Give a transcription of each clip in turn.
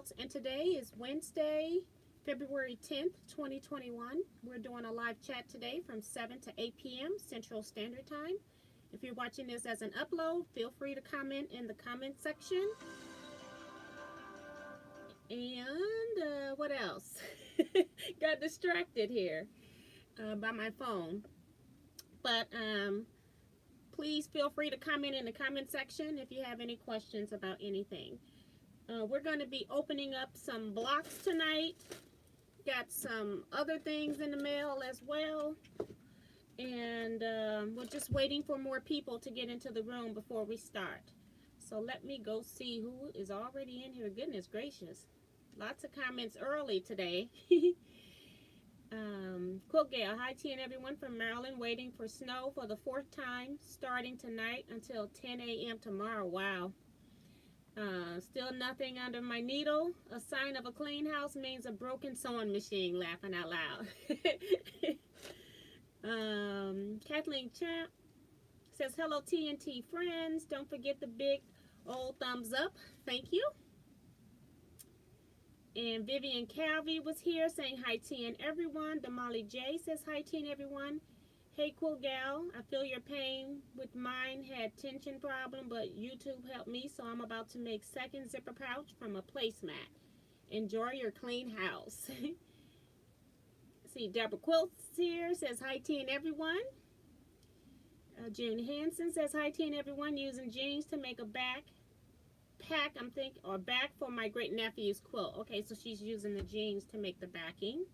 Teaquilts, and today is Wednesday, February 10th, 2021. We're doing a live chat today from 7 to 8 p.m. Central Standard Time. If you're watching this as an upload, feel free to comment in the comment section. And what else? Got distracted here by my phone. But please feel free to comment in the comment section if you have any questions about anything. We're going to be opening up some blocks tonight. Got some other things in the mail as well. And we're just waiting for more people to get into the room before we start. So let me go see who is already in here. Goodness gracious. Lots of comments early today. Quilt Gal, hi T and everyone from Maryland, waiting for snow for the 4th time, starting tonight until 10 a.m. tomorrow. Wow. Still nothing under my needle. A sign of a clean house means a broken sewing machine. Laughing out loud. Kathleen Champ says, hello TNT friends. Don't forget the big old thumbs up. Thank you. And Vivian Calvey was here saying hi T and everyone. Damali J says hi T and everyone. Hey Quilt Gal, I feel your pain with mine, had tension problem, but YouTube helped me, so I'm about to make second zipper pouch from a placemat. Enjoy your clean house. See, Deborah Quilts here says hi T and everyone. June Hansen says hi T and everyone, using jeans to make a backpack, I'm thinking, or back for my great nephew's quilt. Okay, so she's using the jeans to make the backing.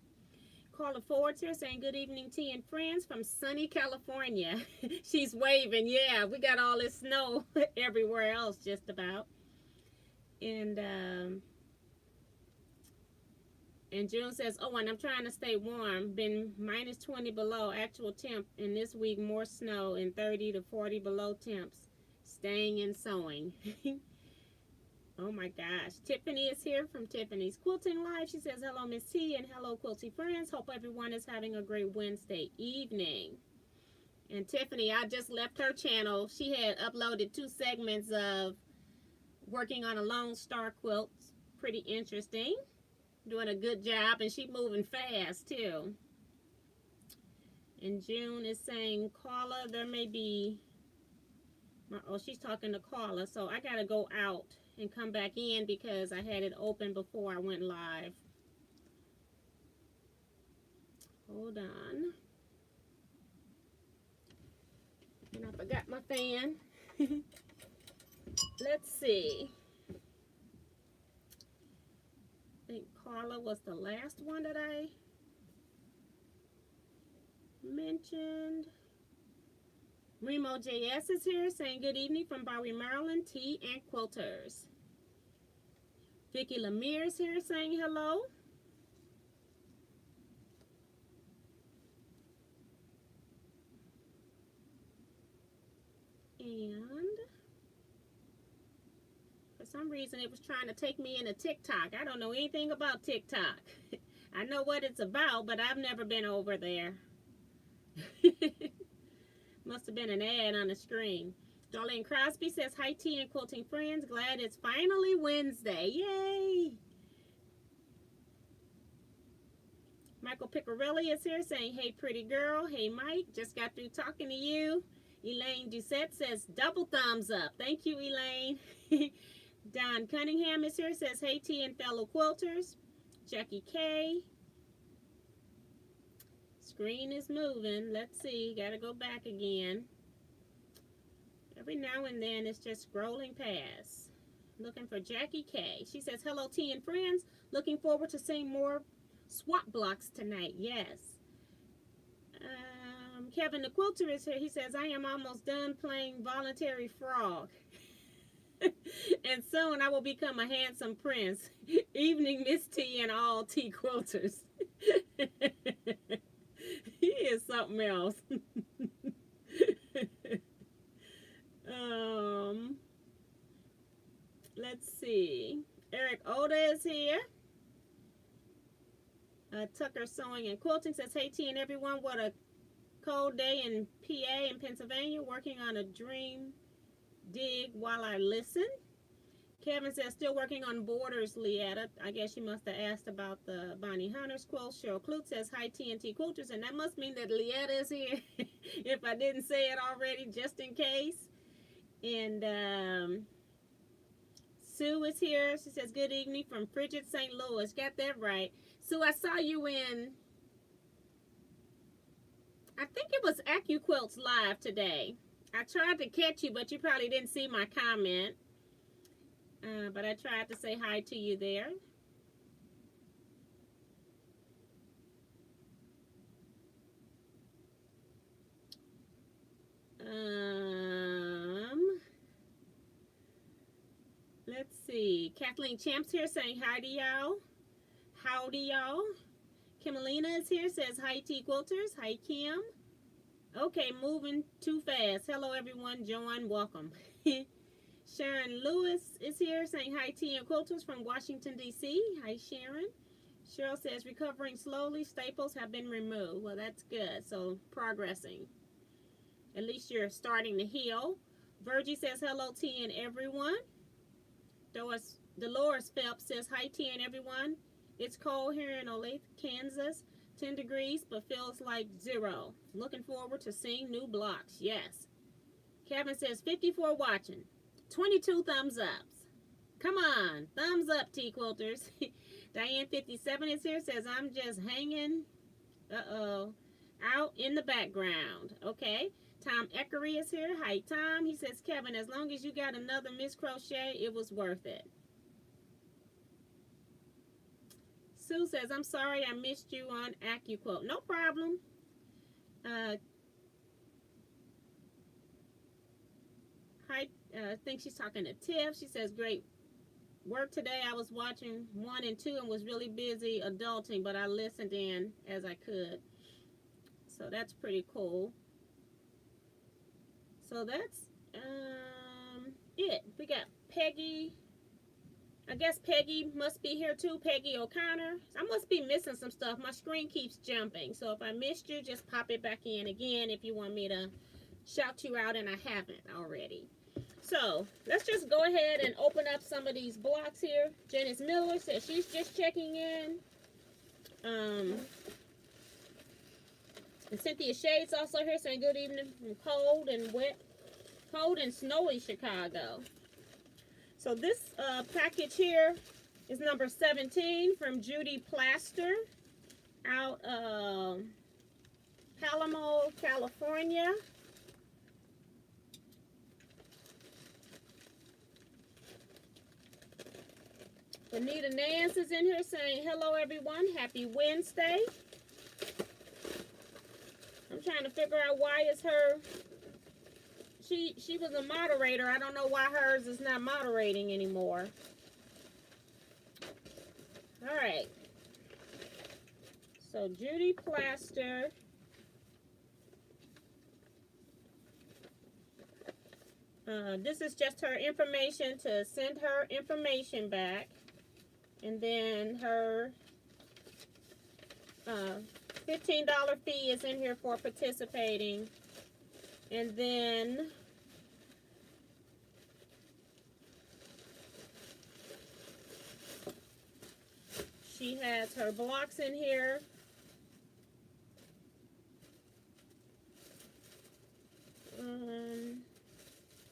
Carla Ford's here saying good evening T and friends from sunny California. She's waving. Yeah, we got all this snow everywhere else just about. And June says, oh, and I'm trying to stay warm. Been minus 20 below actual temp, and this week more snow and 30 to 40 below temps. Staying and sewing. Oh my gosh. Tiffany is here from Tiffany's Quilting Live. She says, hello, Miss T, and hello, Quilty friends. Hope everyone is having a great Wednesday evening. And Tiffany, I just left her channel. She had uploaded 2 segments of working on a Lone Star quilt. Pretty interesting. Doing a good job, and she moving fast, too. And June is saying, Carla, there may be... Oh, she's talking to Carla, so I got to go out and come back in because I had it open before I went live. Hold on. And I forgot my fan. Let's see. I think Carla was the last one that I mentioned. Remo JS is here saying good evening from Bowie, Maryland, Tea and Quilters. Vicky Lemire is here saying hello. And for some reason it was trying to take me into TikTok. I don't know anything about TikTok. I know what it's about, but I've never been over there. Must have been an ad on the screen. Darlene Crosby says, hi Tea and Quilting friends. Glad it's finally Wednesday. Yay! Michael Piccarelli is here saying, hey pretty girl. Hey Mike, just got through talking to you. Elaine Doucette says, double thumbs up. Thank you, Elaine. Don Cunningham is here, says, hey Tea and fellow quilters. Jackie K. Screen is moving. Let's see. Gotta go back again. Every now and then it's just scrolling past. Looking for Jackie K. She says, hello T and friends. Looking forward to seeing more swap blocks tonight. Yes. Kevin the Quilter is here. He says, I am almost done playing voluntary frog. And soon I will become a handsome prince. Evening Miss T and all T quilters. He is something else. Let's see. Eric Oda is here. Tucker Sewing and Quilting says, hey T and everyone, what a cold day in PA in Pennsylvania, working on a dream dig while I listen. Kevin says, still working on borders, Leetta. I guess you must have asked about the Bonnie Hunter's quilt. Cheryl Clute says, hi, TNT Quilters. And that must mean that Leetta is here, if I didn't say it already, just in case. And Sue is here. She says, good evening from Frigid, St. Louis. Got that right. Sue, I saw you in, I think it was AccuQuilts Live today. I tried to catch you, but you probably didn't see my comment. But I tried to say hi to you there. Let's see. Kathleen Champs here saying hi to y'all. Howdy, y'all. Kimalina is here, says hi, T Quilters. Hi, Kim. Okay, moving too fast. Hello, everyone. Joan, welcome. Sharon Lewis is here saying hi, T and Quilters from Washington, D.C. Hi, Sharon. Cheryl says recovering slowly. Staples have been removed. Well, that's good. So, progressing. At least you're starting to heal. Virgie says hello, T and everyone. Dolores Phelps says hi, T and everyone. It's cold here in Olathe, Kansas. 10 degrees, but feels like 0. Looking forward to seeing new blocks. Yes. Kevin says 54 watching. 22 thumbs ups. Come on. Thumbs up, T Quilters. Diane 57 is here. Says I'm just hanging. Out in the background. Okay. Tom Eckery is here. Hi, Tom. He says, Kevin, as long as you got another Miss Crochet, it was worth it. Sue says, I'm sorry I missed you on AccuQuilt. No problem. Hi, I think she's talking to Tiff. She says, great work today. I was watching 1 and 2 and was really busy adulting, but I listened in as I could. So that's pretty cool. So that's it. We got Peggy. I guess Peggy must be here too, Peggy O'Connor. I must be missing some stuff. My screen keeps jumping. So if I missed you, just pop it back in again if you want me to shout you out and I haven't already. So let's just go ahead and open up some of these blocks here. Janice Miller says she's just checking in. And Cynthia Shade's also here saying good evening from cold and snowy Chicago. So this package here is number 17 from Judy Plaster out of Palamo, California. Anita Nance is in here saying hello everyone, happy Wednesday. I'm trying to figure out why is her, she was a moderator. I don't know why hers is not moderating anymore. All right. So Judy Plaster. This is just her information to send her information back. And then her $15 fee is in here for participating. And then she has her blocks in here.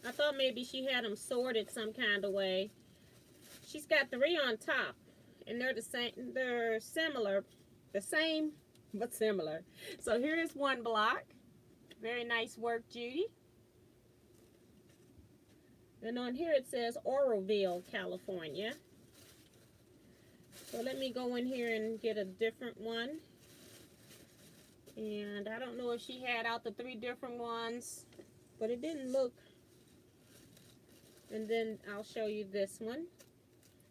I thought maybe she had them sorted some kind of way. She's got 3 on top, and they're the same. They're similar, the same, but similar. So here is one block. Very nice work, Judy. And on here it says Oroville, California. So let me go in here and get a different one. And I don't know if she had out the 3 different ones, but it didn't look. And then I'll show you this one.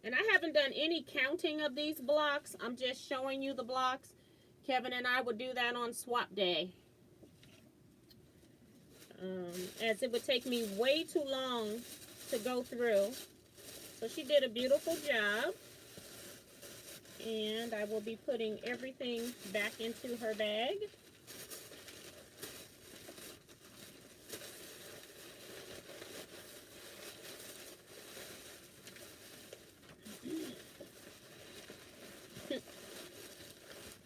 And I haven't done any counting of these blocks. I'm just showing you the blocks. Kevin and I would do that on swap day. As it would take me way too long to go through. So she did a beautiful job. And I will be putting everything back into her bag.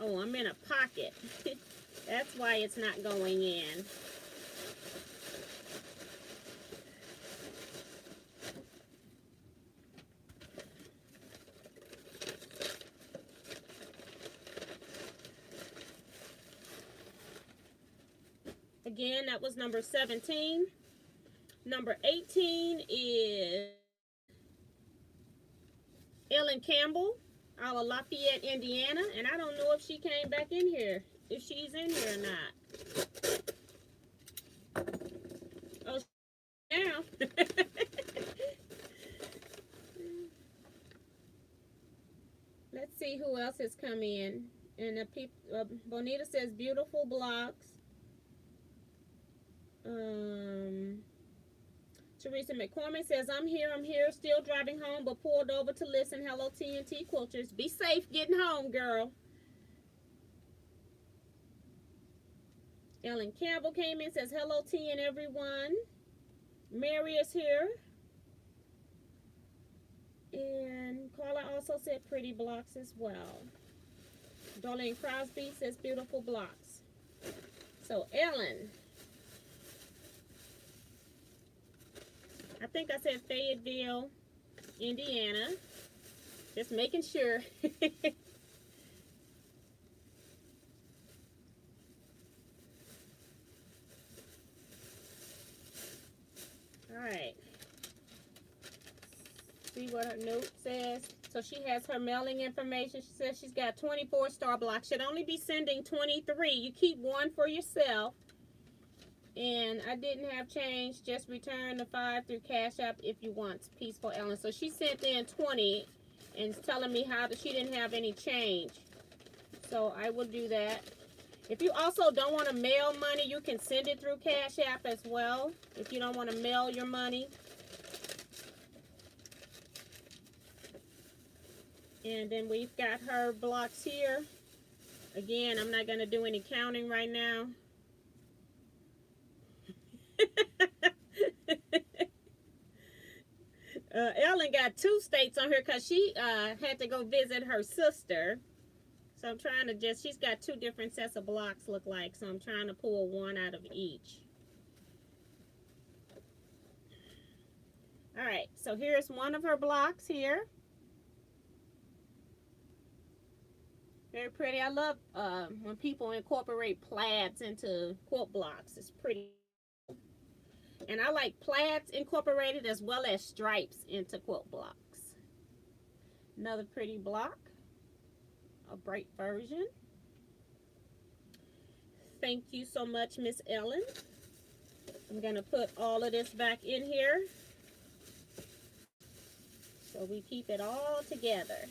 Oh, I'm in a pocket. That's why it's not going in. Again, that was number 17. Number 18 is Ellen Campbell out of Lafayette, Indiana. And I don't know if she came back in here, if she's in here or not. Oh, now. Let's see who else has come in. And Bonita says beautiful blocks. Teresa McCormick says, I'm here, still driving home, but pulled over to listen. Hello, TNT Quilters. Be safe getting home, girl. Ellen Campbell came in, says, hello, T and everyone. Mary is here. And Carla also said pretty blocks as well. Darlene Crosby says beautiful blocks. So, Ellen. I think I said Fayetteville, Indiana. Just making sure. All right. See what her note says. So she has her mailing information. She says she's got 24 star blocks. Should only be sending 23. You keep one for yourself. And I didn't have change. Just return the 5 through CashApp if you want. Peaceful Ellen. So she sent in 20 and telling me how she didn't have any change. So I will do that. If you also don't want to mail money, you can send it through CashApp as well. If you don't want to mail your money. And then we've got her blocks here. Again, I'm not going to do any counting right now. Ellen got 2 states on here because she had to go visit her sister. So I'm trying to she's got 2 different sets of blocks look like. So I'm trying to pull one out of each. All right, so here's one of her blocks here. Very pretty. I love when people incorporate plaids into quilt blocks. It's pretty. And I like plaids incorporated as well as stripes into quilt blocks. Another pretty block. A bright version. Thank you so much, Miss Ellen. I'm going to put all of this back in here so we keep it all together.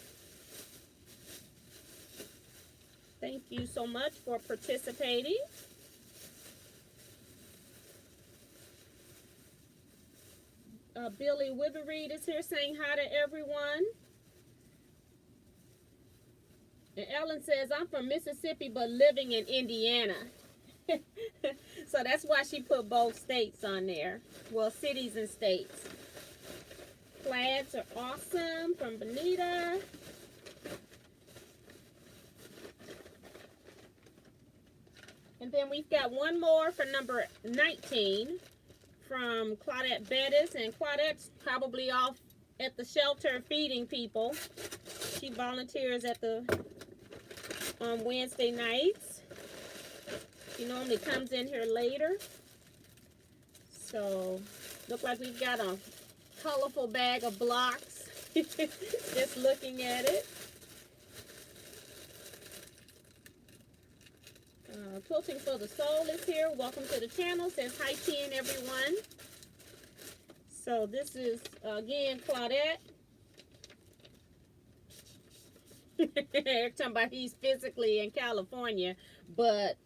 Thank you so much for participating. Billy Wibbereed is here saying hi to everyone. And Ellen says, I'm from Mississippi but living in Indiana. So that's why she put both states on there. Well, cities and states. Plaids are awesome from Bonita. And then we've got one more for number 19 from Claudette Bettis. And Claudette's probably off at the shelter feeding people. She volunteers at the on Wednesday nights. She normally comes in here later. So, look like we've got a colorful bag of blocks. Just looking at it. Quilting for the Soul is here. Welcome to the channel. Says hi, T and everyone. So this is, again, Claudette. They're talking about he's physically in California, but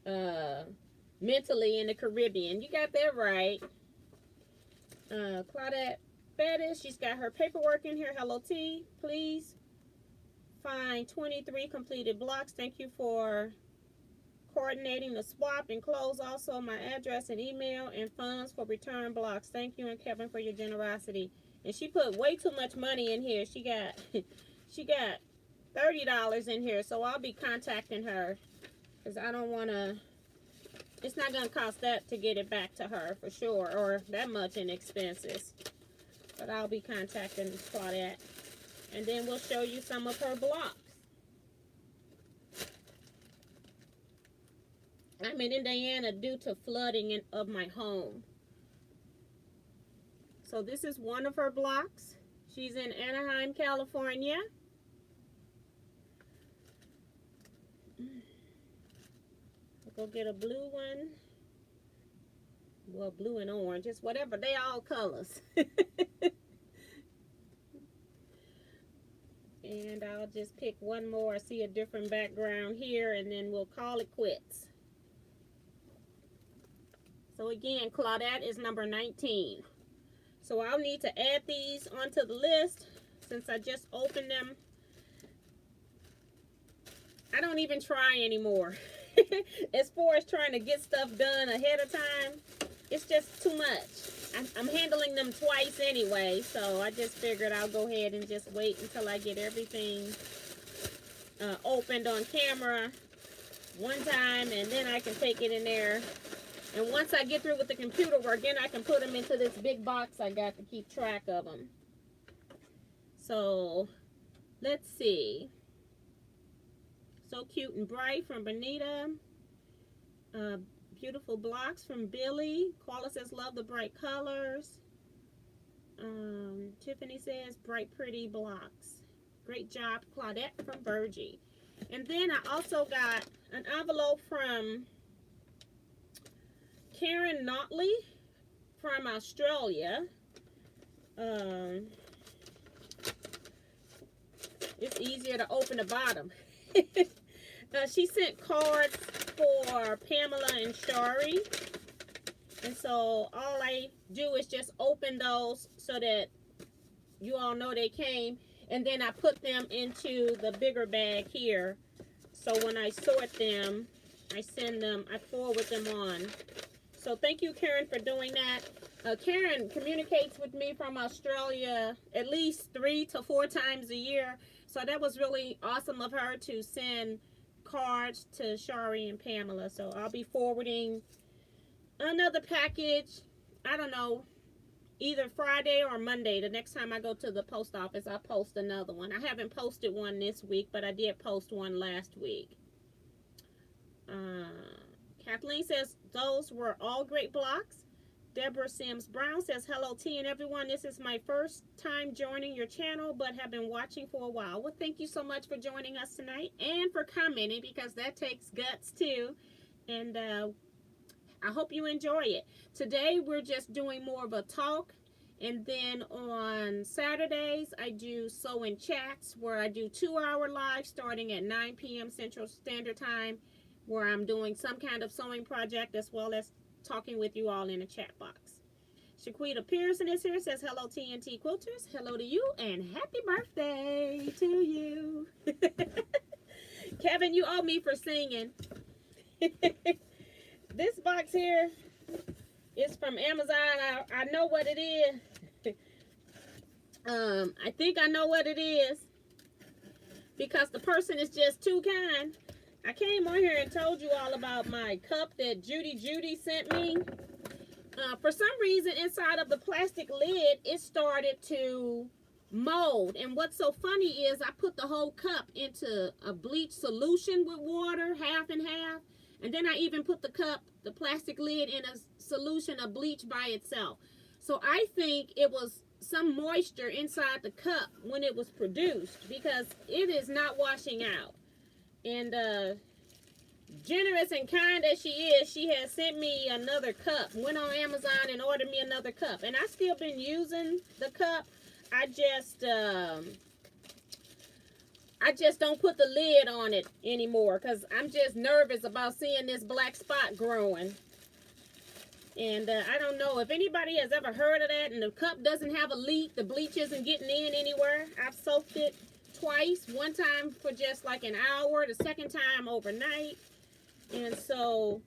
mentally in the Caribbean. You got that right. Claudette Bettis, she's got her paperwork in here. Hello, T. Please find 23 completed blocks. Thank you for coordinating the swap. Enclose also my address and email and funds for return blocks. Thank you, and Kevin, for your generosity. And she put way too much money in here. She got $30 in here, so I'll be contacting her because I don't want to. It's not going to cost that to get it back to her for sure, or that much in expenses. But I'll be contacting Claudette. And then we'll show you some of her blocks. I'm in Indiana due to flooding of my home. So this is one of her blocks. She's in Anaheim, California. I'll go get a blue one. Well, blue and orange, it's whatever. They all colors. And I'll just pick one more. I see a different background here, and then we'll call it quits. So again, Claudette is number 19. So I'll need to add these onto the list since I just opened them. I don't even try anymore. As far as trying to get stuff done ahead of time, it's just too much. I'm handling them twice anyway, so I just figured I'll go ahead and just wait until I get everything opened on camera one time, and then I can take it in there. And once I get through with the computer work, then I can put them into this big box I got to keep track of them. So, let's see. So Cute and Bright from Bonita. Beautiful blocks from Billy. Koala says, love the bright colors. Tiffany says, bright, pretty blocks. Great job, Claudette from Virgie. And then I also got an envelope from Karen Notley from Australia. It's easier to open the bottom. She sent cards for Pamela and Shari. And so all I do is just open those so that you all know they came. And then I put them into the bigger bag here. So when I sort them, I send them, I forward them on. So thank you, Karen, for doing that. Karen communicates with me from Australia at least 3 to 4 times a year. So that was really awesome of her to send cards to Shari and Pamela. So I'll be forwarding another package, I don't know, either Friday or Monday. The next time I go to the post office, I'll post another one. I haven't posted one this week, but I did post one last week. Kathleen says, those were all great blocks. Deborah Sims Brown says, hello T and everyone. This is my first time joining your channel, but have been watching for a while. Well, thank you so much for joining us tonight and for commenting, because that takes guts too. And I hope you enjoy it. Today, we're just doing more of a talk. And then on Saturdays, I do sew-in chats where I do 2-hour live starting at 9 p.m. Central Standard Time, where I'm doing some kind of sewing project as well as talking with you all in a chat box. Shaquita Pearson is here, says hello TNT Quilters. Hello to you and happy birthday to you. Kevin, you owe me for singing. This box here is from Amazon. I know what it is. I think I know what it is because the person is just too kind. I came on here and told you all about my cup that Judy sent me. For some reason, inside of the plastic lid, it started to mold. And what's so funny is I put the whole cup into a bleach solution with water, half and half. And then I even put the cup, the plastic lid, in a solution of bleach by itself. So I think it was some moisture inside the cup when it was produced, because it is not washing out. And generous and kind as she is, she has sent me another cup. Went on Amazon and ordered me another cup. And I've still been using the cup. I just don't put the lid on it anymore because I'm just nervous about seeing this black spot growing. And I don't know if anybody has ever heard of that, and the cup doesn't have a leak, the bleach isn't getting in anywhere. I've soaked it twice, one time for just like an hour, the second time overnight. And so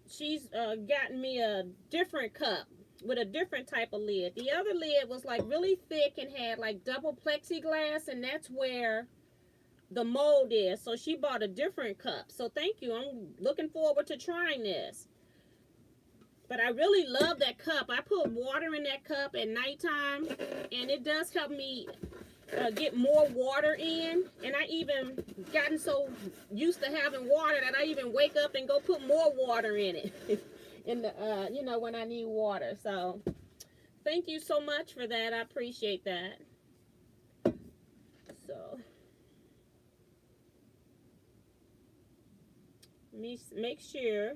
she's gotten me a different cup with a different type of lid. The other lid was like really thick and had like double plexiglass, and that's where the mold is. So she bought a different cup. So thank you. I'm looking forward to trying this. But I really love that cup. I put water in that cup at nighttime, and it does help me get more water in. And I even gotten so used to having water that I even wake up and go put more water in it in the you know, when I need water. So thank you so much for that. I appreciate that. So let me make sure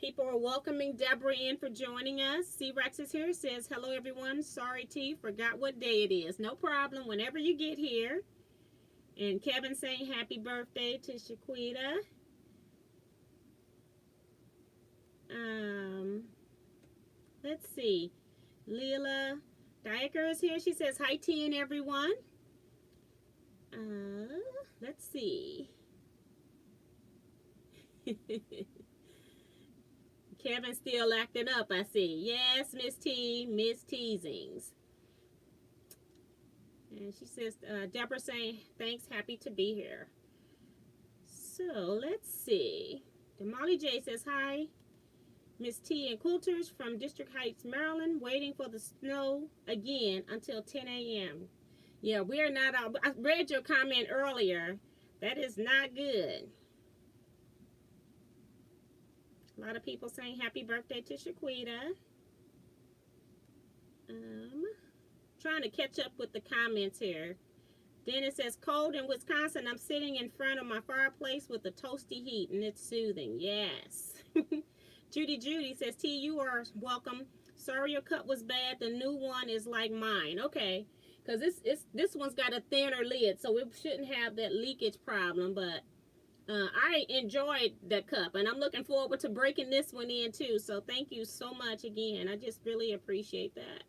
people are welcoming Deborah in for joining us. C-Rex is here. Says, hello, everyone. Sorry, T. Forgot what day it is. No problem. Whenever you get here. And Kevin saying happy birthday to Shaquita. Let's see. Leela Diecker is here. She says, hi, T and everyone. Let's see. Kevin's still acting up, I see. Yes, Miss T, Miss Teasings. And she says, Deborah saying, thanks, happy to be here. So, let's see. Molly J says, hi, Miss T and Quilters from District Heights, Maryland, waiting for the snow again until 10 a.m. Yeah, we're not out. I read your comment earlier. That is not good. A lot of people saying happy birthday to Shaquita. Trying to catch up with the comments here. Then it says, cold in Wisconsin. I'm sitting in front of my fireplace with the toasty heat, and it's soothing. Yes. Judy says, T, you are welcome. Sorry your cup was bad. The new one is like mine. Okay. Because this one's got a thinner lid, so it shouldn't have that leakage problem, but I enjoyed that cup, and I'm looking forward to breaking this one in too. So thank you so much again. I just really appreciate that.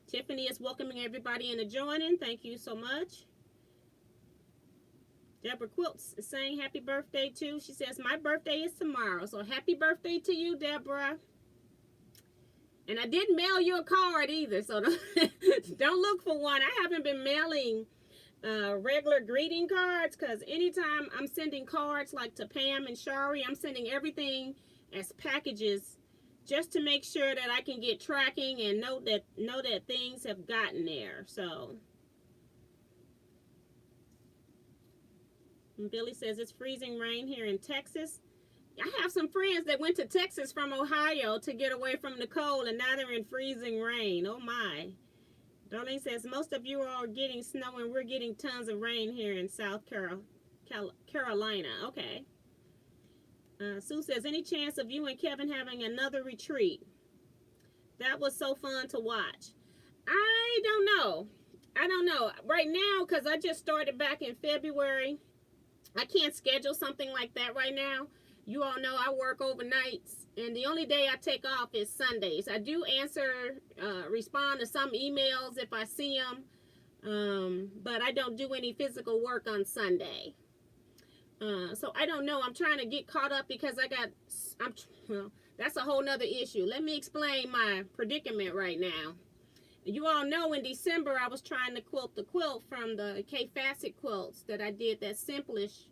Tiffany is welcoming everybody into joining. Thank you so much. Deborah Quilts is saying happy birthday too. She says, my birthday is tomorrow. So happy birthday to you, Deborah. And I didn't mail you a card either, so don't look for one. I haven't been mailing regular greeting cards, because anytime I'm sending cards like to Pam and Shari, I'm sending everything as packages just to make sure that I can get tracking and know that things have gotten there. So and Billy says it's freezing rain here in Texas. I have some friends that went to Texas from Ohio to get away from the cold, and now they're in freezing rain. Oh my. Darlene says, most of you are getting snow, and we're getting tons of rain here in South Carolina. Okay. Sue says, any chance of you and Kevin having another retreat? That was so fun to watch. I don't know. Right now, because I just started back in February, I can't schedule something like that right now. You all know I work overnights, and the only day I take off is Sundays. I do respond to some emails if I see them, but I don't do any physical work on Sunday. So I don't know. I'm trying to get caught up because well, that's a whole nother issue. Let me explain my predicament right now. You all know in December I was trying to quilt the quilt from the K Facet quilts that I did, that simplish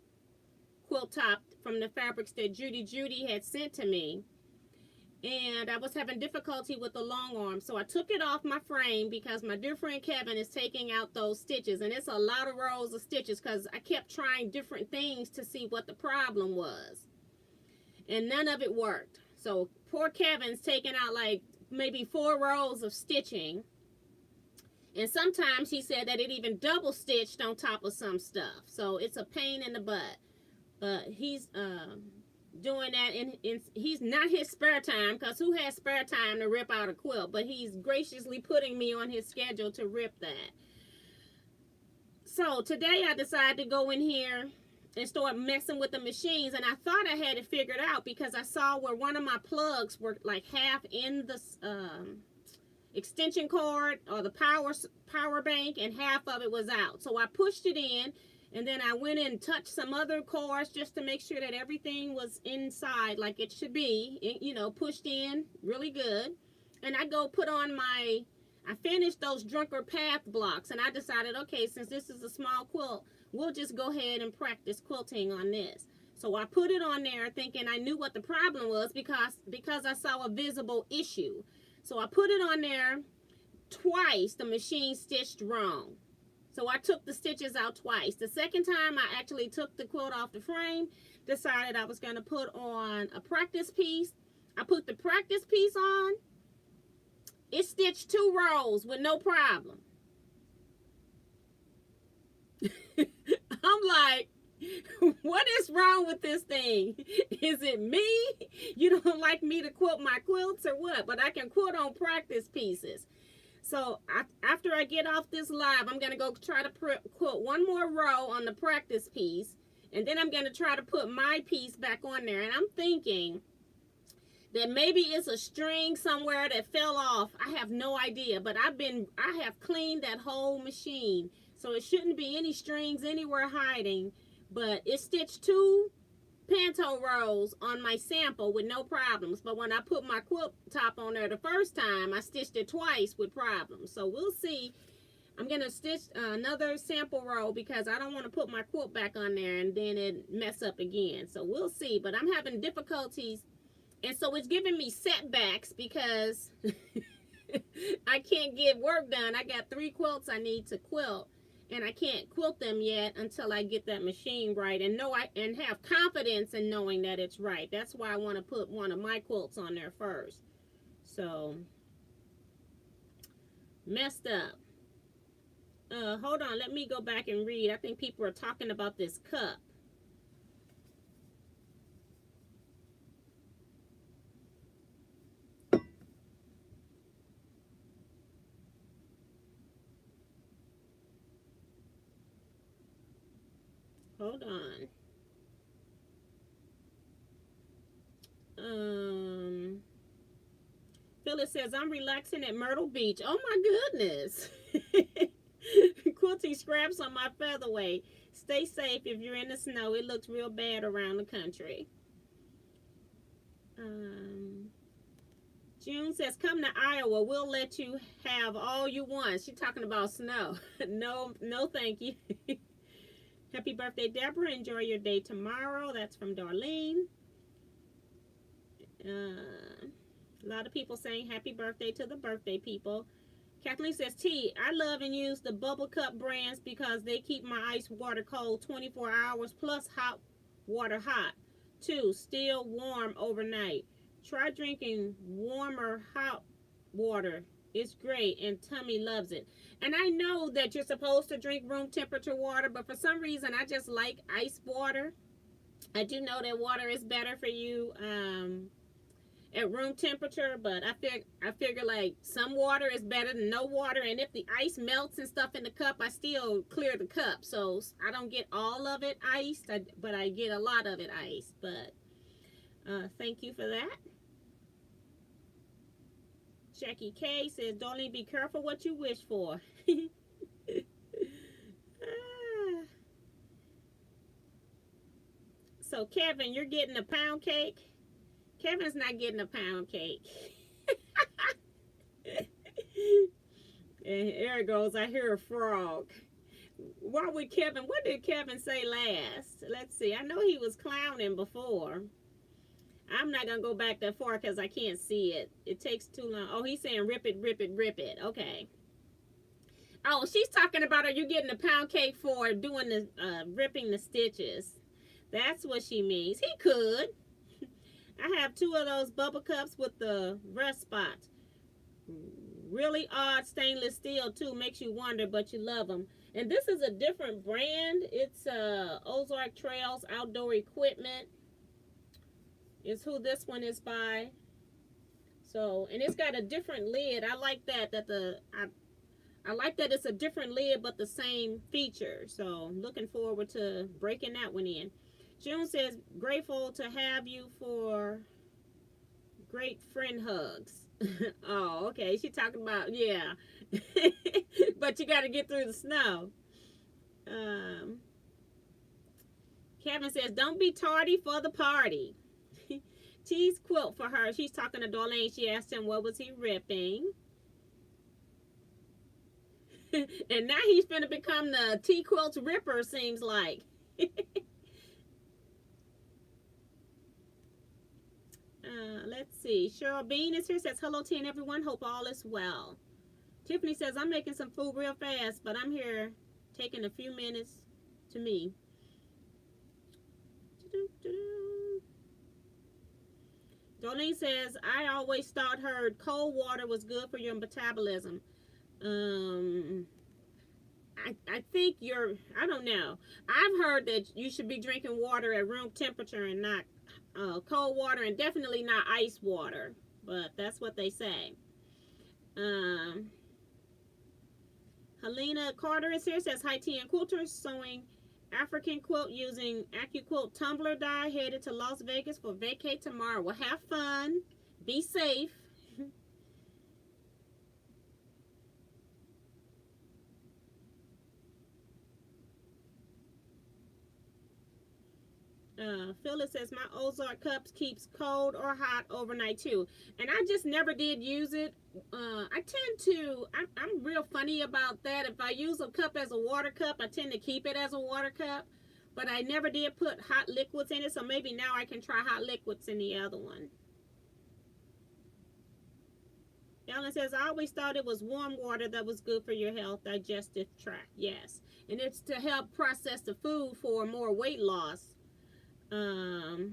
quilt top from the fabrics that Judy had sent to me, and I was having difficulty with the long arm, so I took it off my frame because my dear friend Kevin is taking out those stitches, and it's a lot of rows of stitches because I kept trying different things to see what the problem was, and none of it worked. So poor Kevin's taking out like maybe 4 rows of stitching, and sometimes he said that it even double stitched on top of some stuff, so it's a pain in the butt. He's doing that in he's not his spare time, because who has spare time to rip out a quilt? But he's graciously putting me on his schedule to rip that. So today I decided to go in here and start messing with the machines, and I thought I had it figured out because I saw where one of my plugs were like half in the extension cord or the power bank, and half of it was out. So I pushed it in, and then I went and touched some other cords just to make sure that everything was inside like it should be, you know, pushed in really good. And I go put on my I finished those drunker path blocks, and I decided, okay, since this is a small quilt, we'll just go ahead and practice quilting on this. So I put it on there thinking I knew what the problem was because I saw a visible issue. So I put it on there twice. The machine stitched wrong. So I took the stitches out twice. The second time I actually took the quilt off the frame, decided I was going to put on a practice piece. I put the practice piece on. It stitched 2 rows with no problem. I'm like, what is wrong with this thing? Is it me? You don't like me to quilt my quilts or what? But I can quilt on practice pieces. So after I get off this live, I'm going to go try to quilt one more row on the practice piece. And then I'm going to try to put my piece back on there. And I'm thinking that maybe it's a string somewhere that fell off. I have no idea. But I have cleaned that whole machine. So it shouldn't be any strings anywhere hiding. But it stitched 2 panto rows on my sample with no problems. But when I put my quilt top on there the first time, I stitched it twice with problems. So we'll see. I'm going to stitch another sample row because I don't want to put my quilt back on there and then it mess up again. So we'll see. But I'm having difficulties. And so it's giving me setbacks because I can't get work done. I got 3 quilts I need to quilt. And I can't quilt them yet until I get that machine right and have confidence in knowing that it's right. That's why I want to put one of my quilts on there first. So, messed up. Hold on, let me go back and read. I think people are talking about this cup. Hold on. Phyllis says, I'm relaxing at Myrtle Beach. Oh my goodness. Quilting scraps on my featherweight. Stay safe if you're in the snow. It looks real bad around the country. June says, come to Iowa. We'll let you have all you want. She's talking about snow. No, thank you. Happy birthday, Deborah. Enjoy your day tomorrow. That's from Darlene. A lot of people saying happy birthday to the birthday people. Kathleen says, T, I love and use the Bubble Cup brands because they keep my ice water cold 24 hours plus hot water hot. 2, still warm overnight. Try drinking warmer hot water. It's great, and Tummy loves it. And I know that you're supposed to drink room temperature water, but for some reason, I just like ice water. I do know that water is better for you at room temperature, but I figure like some water is better than no water, and if the ice melts and stuff in the cup, I still clear the cup. So I don't get all of it iced, but I get a lot of it iced. But thank you for that. Jackie K says, Darlene, be careful what you wish for. So, Kevin, you're getting a pound cake? Kevin's not getting a pound cake. And there it goes. I hear a frog. Why would Kevin, what did Kevin say last? Let's see. I know he was clowning before. I'm not going to go back that far because I can't see it. It takes too long. Oh, he's saying rip it, rip it, rip it. Okay. Oh, she's talking about, are you getting a pound cake for doing the ripping the stitches? That's what she means. He could. I have 2 of those bubble cups with the rust spots. Really odd stainless steel too. Makes you wonder, but you love them. And this is a different brand. It's Ozark Trails Outdoor Equipment. Is who this one is by. So, and it's got a different lid. I like that I like that it's a different lid but the same feature. So, looking forward to breaking that one in. June says, grateful to have you for great friend hugs. Oh, okay. She's talking about, yeah. But you got to get through the snow. Kevin says, don't be tardy for the party. T's quilt for her. She's talking to Darlene. She asked him what was he ripping. And now he's finna become the Teaquilts ripper, seems like. Let's see. Cheryl Bean is here, says, hello, T and everyone. Hope all is well. Tiffany says, I'm making some food real fast, but I'm here taking a few minutes to me. Jolene says, I always heard cold water was good for your metabolism. I think I don't know. I've heard that you should be drinking water at room temperature and not cold water, and definitely not ice water. But that's what they say. Helena Carter is here, says, hi, T and Quilters, sewing African quilt using AccuQuilt tumbler dye, headed to Las Vegas for vacay tomorrow. Well, have fun. Be safe. Phyllis says, my Ozark cups keeps cold or hot overnight too. And I just never did use it. I'm real funny about that. If I use a cup as a water cup, I tend to keep it as a water cup. But I never did put hot liquids in it, so maybe now I can try hot liquids in the other one. Ellen says, I always thought it was warm water that was good for your health, digestive tract. Yes. And it's to help process the food for more weight loss. Maglorzada,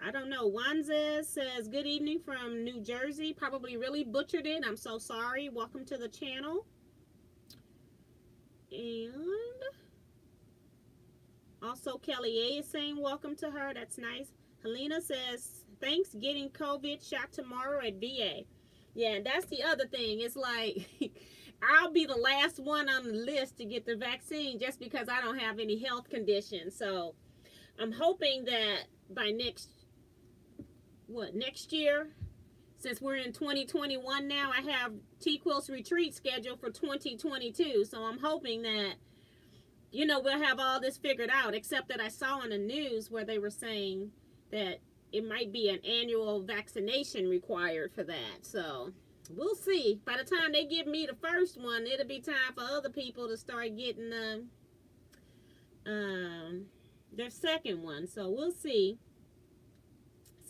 I don't know. Wanzes says, good evening from New Jersey. Probably really butchered it. I'm so sorry. Welcome to the channel. And also Kelly A is saying welcome to her. That's nice. Helena says, thanks, getting COVID shot tomorrow at VA. Yeah, that's the other thing. It's like I'll be the last one on the list to get the vaccine just because I don't have any health conditions. So I'm hoping that by next year, since we're in 2021 now, I have Teaquilts retreat scheduled for 2022. So I'm hoping that, we'll have all this figured out, except that I saw in the news where they were saying that it might be an annual vaccination required for that. So we'll see. By the time they give me the first one, it'll be time for other people to start getting their second one. So we'll see.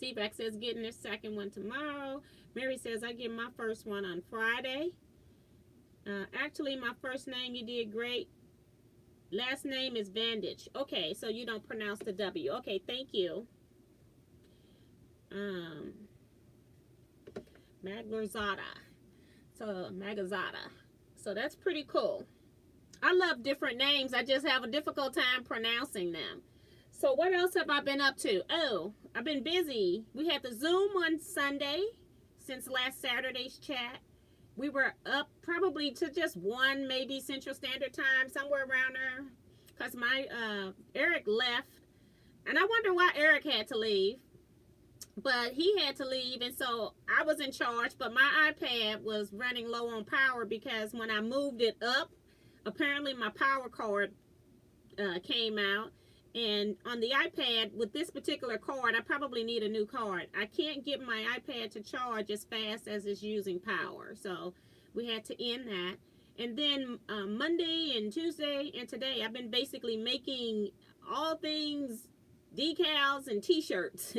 CVAC says getting their second one tomorrow. Mary says, I get my first one on Friday. Actually, my first name, you did great. Last name is Bandage. Okay, so you don't pronounce the W. Okay, thank you. Magazada. So that's pretty cool. I love different names. I just have a difficult time pronouncing them. So what else have I been up to? Oh, I've been busy. We had the Zoom on Sunday since last Saturday's chat. We were up probably to just 1, maybe Central Standard Time, somewhere around there. Because my Eric left. And I wonder why Eric had to leave. But he had to leave, and so I was in charge, but my iPad was running low on power because when I moved it up, apparently my power cord came out. And on the iPad, with this particular card, I probably need a new card. I can't get my iPad to charge as fast as it's using power. So we had to end that. And then Monday and Tuesday and today, I've been basically making all things decals and t-shirts.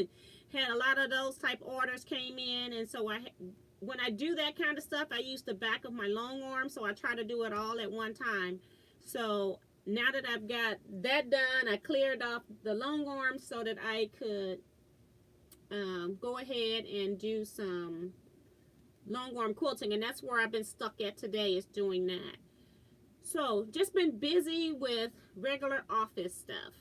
Had a lot of those type orders came in, and so when I do that kind of stuff, I use the back of my long arm, so I try to do it all at one time. So now that I've got that done, I cleared off the long arm so that I could go ahead and do some long arm quilting, and that's where I've been stuck at today, is doing that. So just been busy with regular office stuff.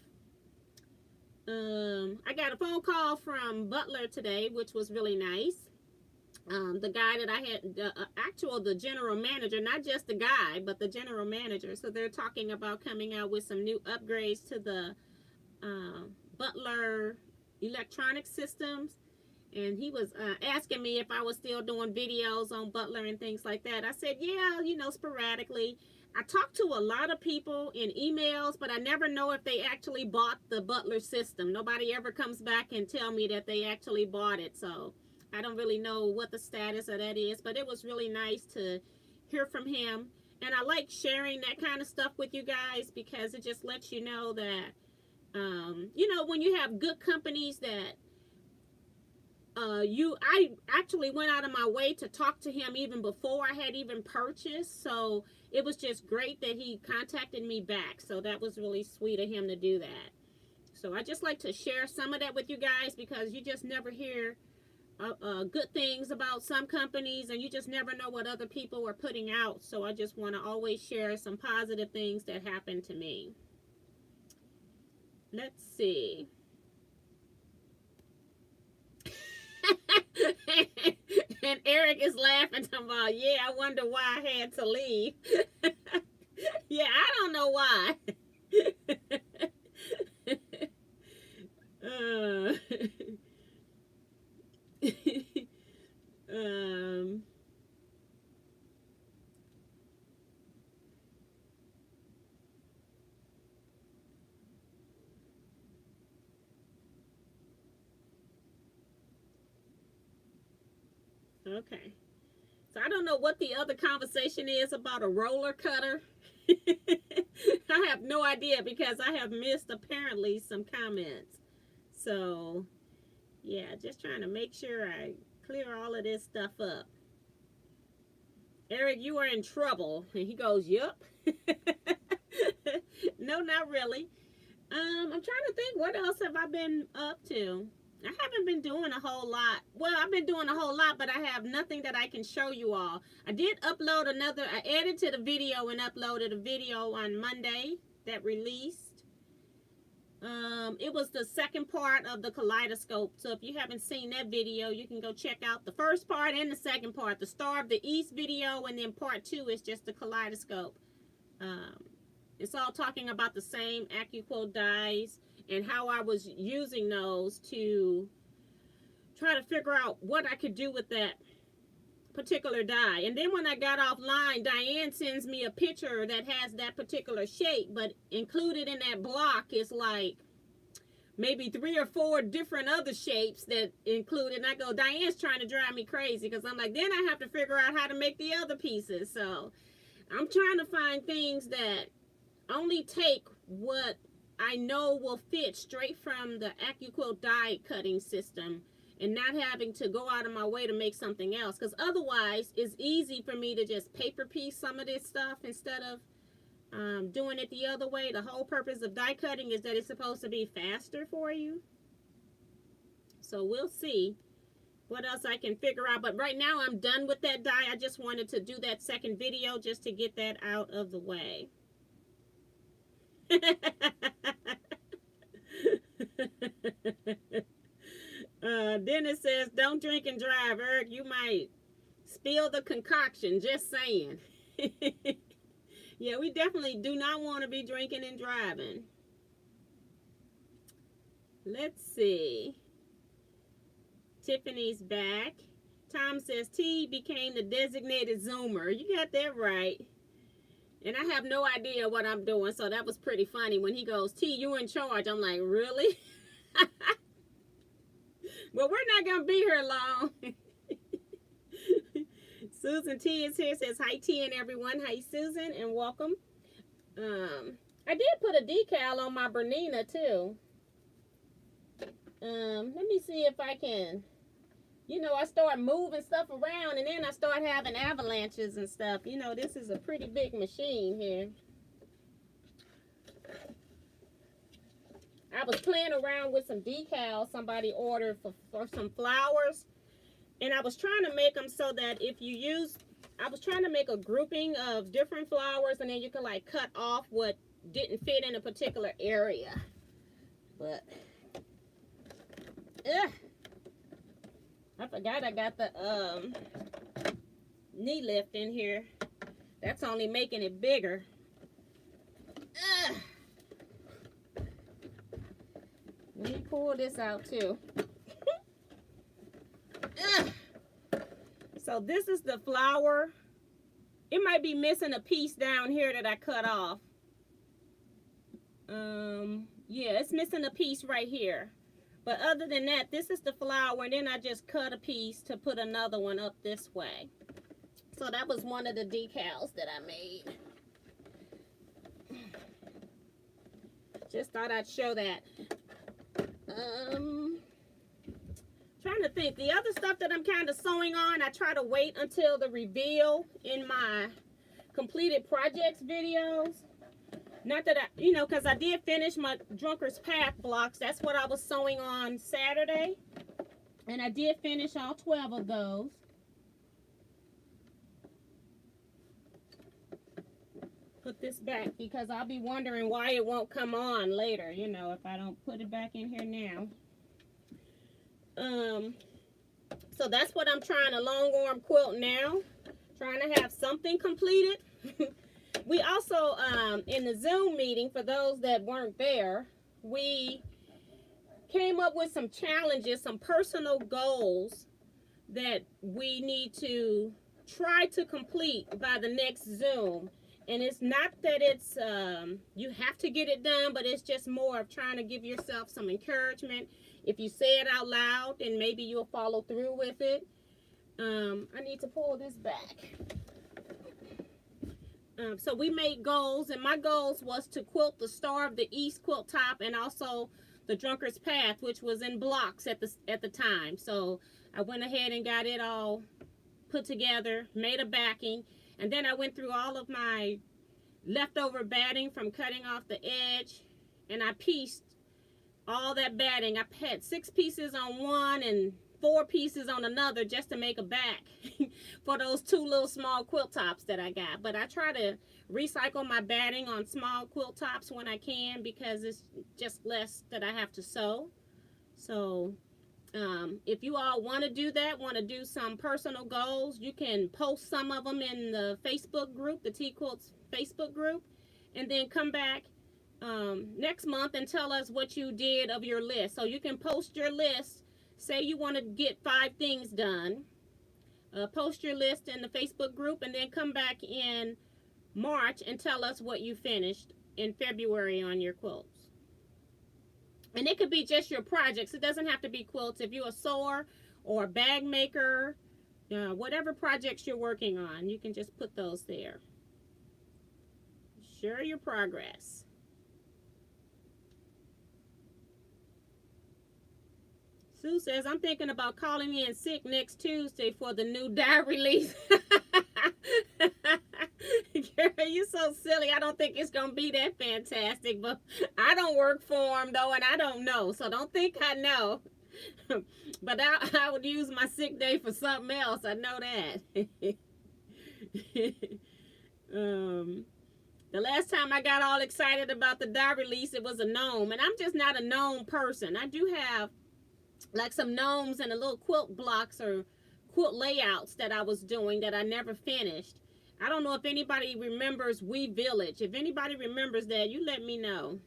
I got a phone call from Butler today, which was really nice. The guy that I had, the general manager, not just the guy, but the general manager. So they're talking about coming out with some new upgrades to the Butler electronic systems. And he was asking me if I was still doing videos on Butler and things like that. I said, yeah, sporadically. I talk to a lot of people in emails, but I never know if they actually bought the Butler system. Nobody ever comes back and tell me that they actually bought it. So I don't really know what the status of that is, but it was really nice to hear from him. And I like sharing that kind of stuff with you guys because it just lets you know that, you know, when you have good companies that I actually went out of my way to talk to him even before I had even purchased. So it was just great that he contacted me back. So that was really sweet of him to do that. So I just like to share some of that with you guys because you just never hear good things about some companies, and you just never know what other people are putting out. So I just want to always share some positive things that happened to me. Let's see. And Eric is laughing about, yeah, I wonder why I had to leave. Yeah, I don't know why. Okay. So I don't know what the other conversation is about a roller cutter. I have no idea because I have missed apparently some comments. So yeah, just trying to make sure I clear all of this stuff up. Eric, you are in trouble. And he goes, yup. No, not really. I'm trying to think, what else have I been up to? I haven't been doing a whole lot. Well, I've been doing a whole lot, but I have nothing that I can show you all. I did upload another, I edited a video and uploaded a video on Monday that released. It was the second part of the kaleidoscope. So if you haven't seen that video, you can go check out the first part and the second part. The Star of the East video, and then part 2 is just the kaleidoscope. It's all talking about the same AccuQuilt dies and how I was using those to try to figure out what I could do with that particular die. And then when I got offline, Diane sends me a picture that has that particular shape, but included in that block is like maybe 3 or 4 different other shapes that included. And I go, Diane's trying to drive me crazy because I'm like, then I have to figure out how to make the other pieces. So I'm trying to find things that only take what I know will fit straight from the AccuQuilt die cutting system and not having to go out of my way to make something else. Because otherwise, it's easy for me to just paper piece some of this stuff instead of doing it the other way. The whole purpose of die cutting is that it's supposed to be faster for you. So we'll see what else I can figure out. But right now, I'm done with that die. I just wanted to do that second video just to get that out of the way. Dennis says, don't drink and drive, Eric. You might spill the concoction. Just saying. Yeah, we definitely do not want to be drinking and driving. Let's see. Tiffany's back. Tom says, T became the designated Zoomer. You got that right. And I have no idea what I'm doing, so that was pretty funny. When he goes, T, you in charge. I'm like, really? Well, we're not going to be here long. Susan T is here, says, hi, T and everyone. Hi, Susan, and welcome. I did put a decal on my Bernina, too. Let me see if I can. You know, I start moving stuff around, and then I start having avalanches and stuff. You know, this is a pretty big machine here. I was playing around with some decals somebody ordered for some flowers. And I was trying to make them so that if you use, I was trying to make a grouping of different flowers, and then you can like cut off what didn't fit in a particular area. But, I forgot I got the knee lift in here. That's only making it bigger. Let me pull this out too. So this is the flower. It might be missing a piece down here that I cut off. Yeah, it's missing a piece right here. But other than that, this is the flower, and then I just cut a piece to put another one up this way. So that was one of the decals that I made. Just thought I'd show that. Trying to think. The other stuff that I'm kind of sewing on, I try to wait until the reveal in my completed projects videos. Not that I, you know, because I did finish my Drunkard's Path blocks. That's what I was sewing on Saturday. And I did finish all 12 of those. Put this back because I'll be wondering why it won't come on later, you know, if I don't put it back in here now. So that's what I'm trying to long arm quilt now. Trying to have something completed. We also, in the Zoom meeting, for those that weren't there, we came up with some challenges, some personal goals that we need to try to complete by the next Zoom. And it's not that it's, you have to get it done, but it's just more of trying to give yourself some encouragement. If you say it out loud, then maybe you'll follow through with it. I need to pull this back. So we made goals, and my goals was to quilt the Star of the East quilt top and also the Drunkard's Path, which was in blocks at the time. So I went ahead and got it all put together, made a backing, and then I went through all of my leftover batting from cutting off the edge, and I pieced all that batting. I had 6 pieces on one and 4 pieces on another just to make a back for those 2 little small quilt tops that I got. But I try to recycle my batting on small quilt tops when I can because it's just less that I have to sew. So if you all want to do that, want to do some personal goals, you can post some of them in the Facebook group, the Teaquilts Facebook group, and then come back next month and tell us what you did of your list. So you can post your list. Say you want to get 5 things done. Post your list in the Facebook group and then come back in March and tell us what you finished in February on your quilts. And it could be just your projects. It doesn't have to be quilts. If you're a sewer or a bag maker, whatever projects you're working on, you can just put those there. Share your progress. Sue says, I'm thinking about calling in sick next Tuesday for the new die release. Girl, you're so silly. I don't think it's going to be that fantastic, but I don't work for them, though, and I don't know. So don't think I know. But I would use my sick day for something else. I know that. The last time I got all excited about the die release, it was a gnome. And I'm just not a gnome person. I do have like some gnomes and a little quilt blocks or quilt layouts that I was doing that I never finished. I don't know if anybody remembers We Village. If anybody remembers that, you let me know.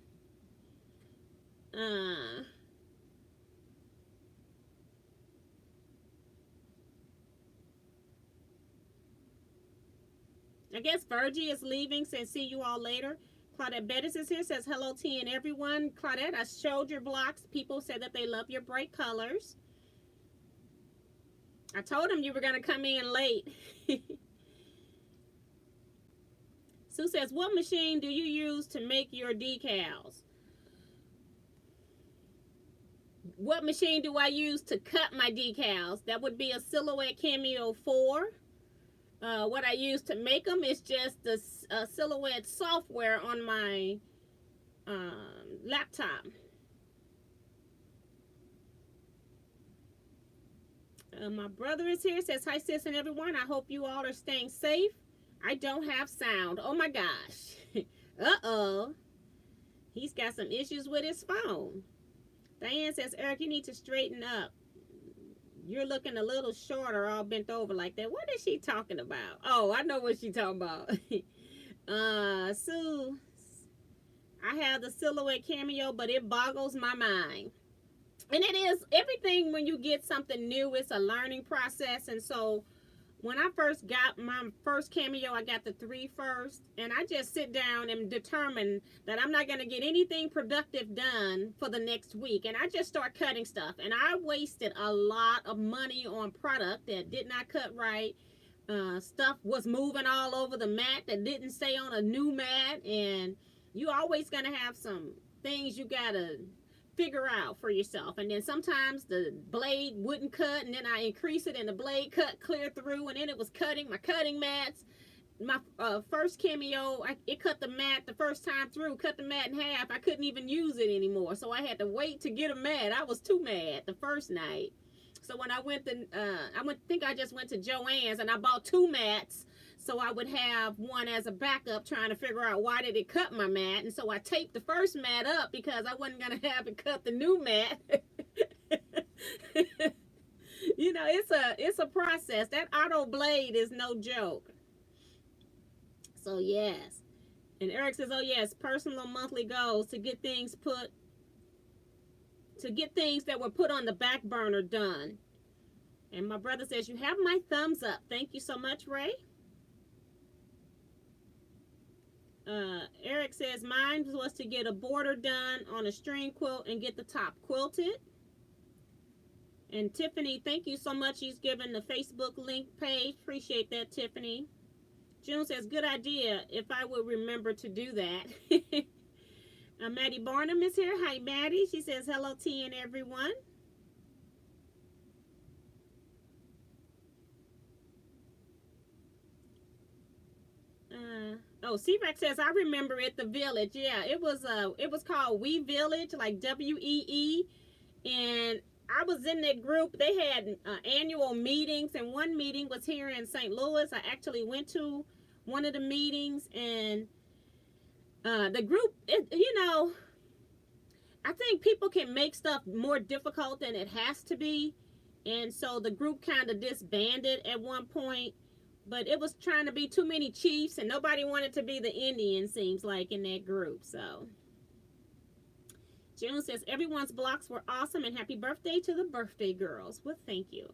I guess Virgie is leaving, says see you all later. Claudette Bettis is here, says hello T and everyone. Claudette, I showed your blocks. People said that they love your bright colors. I told them you were going to come in late. Sue says, what machine do you use to make your decals? What machine do I use to cut my decals? That would be a Silhouette Cameo 4. What I use to make them is just the Silhouette software on my laptop. My brother is here, says hi sis and everyone. I hope you all are staying safe. I don't have sound. Oh my gosh. Uh-oh. He's got some issues with his phone. Diane says, Eric, you need to straighten up. You're looking a little shorter, all bent over like that. What is she talking about? Oh, I know what she's talking about. Sue, I have the Silhouette Cameo, but it boggles my mind. And it is, everything when you get something new, it's a learning process. And so when I first got my first Cameo, I got the 3 first, and I just sit down and determine that I'm not going to get anything productive done for the next week, and I just start cutting stuff, and I wasted a lot of money on product that did not cut right. Stuff was moving all over the mat that didn't stay on a new mat, and you always going to have some things you got to figure out for yourself. And then sometimes the blade wouldn't cut, and then I increase it and the blade cut clear through, and then it was cutting my cutting mats. My first Cameo, it cut the mat the first time through, cut the mat in half. I couldn't even use it anymore, so I had to wait to get a mat. I was too mad the first night. So when I went to I think I just went to Joann's and I bought 2 mats, so I would have one as a backup, trying to figure out why did it cut my mat. And so I taped the first mat up because I wasn't going to have it cut the new mat. You know, it's a process. That auto blade is no joke. So yes. And Eric says, oh yes, personal monthly goals to get things that were put on the back burner done. And my brother says, you have my thumbs up. Thank you so much, Ray. Eric says, mine was to get a border done on a string quilt and get the top quilted. And Tiffany, thank you so much. She's given the Facebook link page. Appreciate that, Tiffany. June says, good idea if I would remember to do that. Maddie Barnum is here. Hi, Maddie. She says, hello, T and everyone. Oh, C-Rex says, I remember it, the Village. Yeah, it was called We Village, like W-E-E. And I was in that group. They had annual meetings, and one meeting was here in St. Louis. I actually went to one of the meetings, and the group, you know, I think people can make stuff more difficult than it has to be. And so the group kind of disbanded at one point. But it was trying to be too many chiefs, and nobody wanted to be the Indian, seems like, in that group. So June says, everyone's blocks were awesome, and happy birthday to the birthday girls. Well, thank you.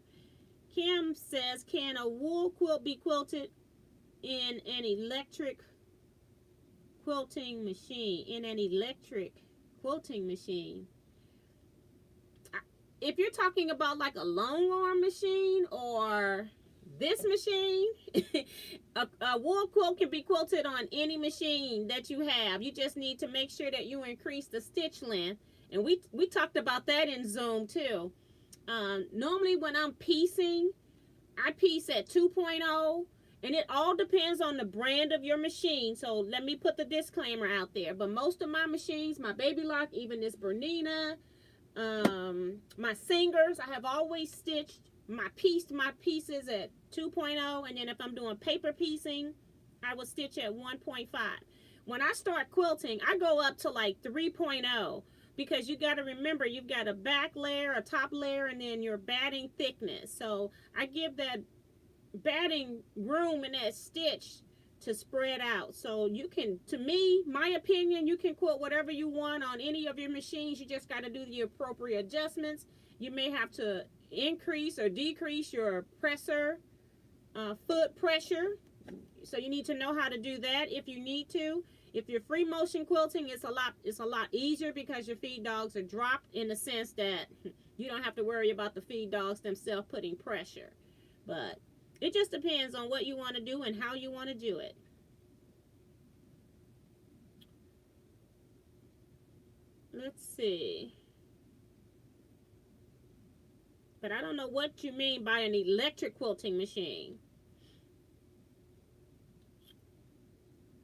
Kim says, can a wool quilt be quilted in an electric quilting machine? If you're talking about like a long arm machine or this machine, a wool quilt can be quilted on any machine that you have. You just need to make sure that you increase the stitch length. And we talked about that in Zoom too. Normally when I'm piecing, I piece at 2.0, and it all depends on the brand of your machine. So let me put the disclaimer out there. But most of my machines, my Baby Lock, even this Bernina, my Singers, I have always stitched my pieces at 2.0, and then if I'm doing paper piecing, I will stitch at 1.5. When I start quilting, I go up to like 3.0, because you got to remember, you've got a back layer, a top layer, and then your batting thickness. So I give that batting room in that stitch to spread out. So you can, to me, my opinion, you can quilt whatever you want on any of your machines. You just got to do the appropriate adjustments. You may have to increase or decrease your presser foot pressure, so you need to know how to do that if you need to. If you're free motion quilting, it's a lot easier because your feed dogs are dropped, in the sense that you don't have to worry about the feed dogs themselves putting pressure. But it just depends on what you want to do and how you want to do it. Let's see. But I don't know what you mean by an electric quilting machine.